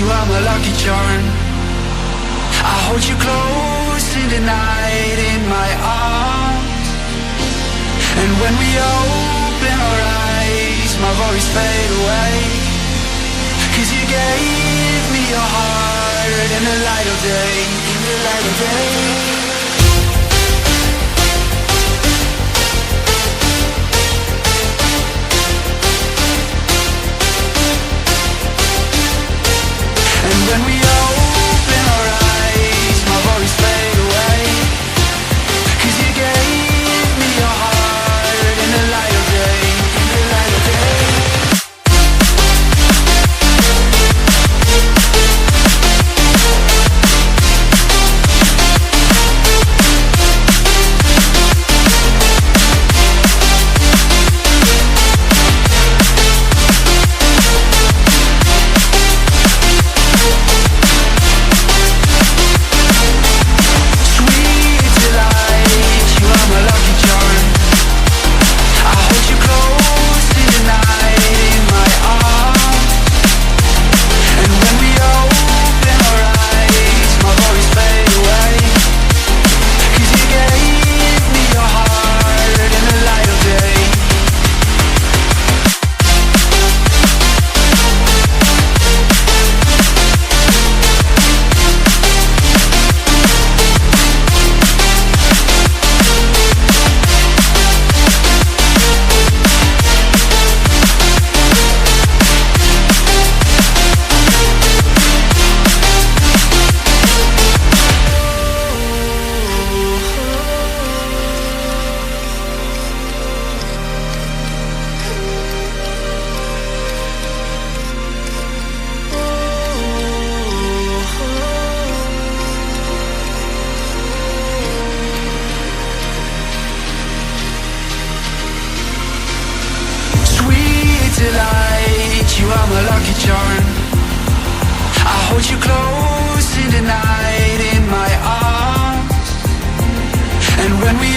you are my lucky charm. I hold you close in the night in my arms. And when we open our eyes, my worries fade away. 'Cause you gave me your heart in the light of day, in the light of day. When we open our eyes, my worries fade away. 'Cause you gave me your heart in the light of day, in the light of day. Delight, you are my lucky charm. I hold you close in the night in my arms. And when we